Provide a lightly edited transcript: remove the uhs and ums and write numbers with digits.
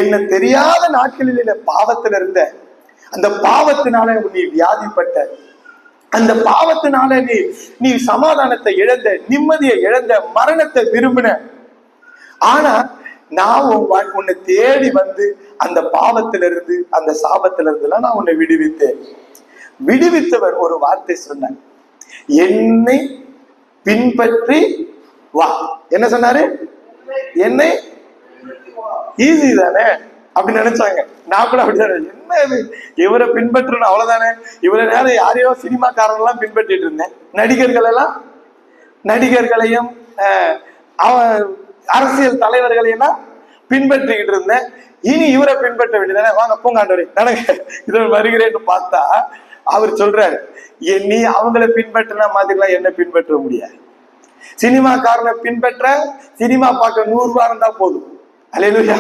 என்ன தெரியாத நாட்களில் பாவத்துல இருந்த, அந்த பாவத்தினால நீ வியாதிப்பட்ட, அந்த பாவத்தினால நீ சமாதானத்தை இழந்த, நிம்மதியை இழந்த, மரணத்தை விரும்பின. ஆனா நான் உன்னை தேடி வந்து அந்த பாவத்திலிருந்து, அந்த சாபத்திலிருந்து நான் உன்னை விடுவித்தேன். விடுவித்தவர் ஒரு வார்த்தை சொன்னார், என்னை பின்பற்றி வா. என்ன சொன்னாரு? என்னை. ஈஸி தானே அப்படின்னு நினைச்சாங்க. நான் கூட அப்படிதான், என்ன இவரை பின்பற்றணும் அவ்வளவுதானே. இவ்வளவு நேரம் யாரையோ சினிமாக்காரன் பின்பற்றிட்டு இருந்தேன், நடிகர்களையும் அரசியல் தலைவர்களையெல்லாம் பின்பற்றிக்கிட்டு இருந்தேன். இனி இவரை பின்பற்ற வேண்டியதானே, வாங்க பூங்காண்டவரே நடங்க இதை வருகிறேன்னு பார்த்தா அவர் சொல்றாரு, நீ அவங்கள பின்பற்றின மாதிரிலாம் என்ன பின்பற்ற முடியாது. சினிமாக்காரனை பின்பற்ற சினிமா பார்க்க 100 ரூபாய் இருந்தா போதும். அல்லேலூயா.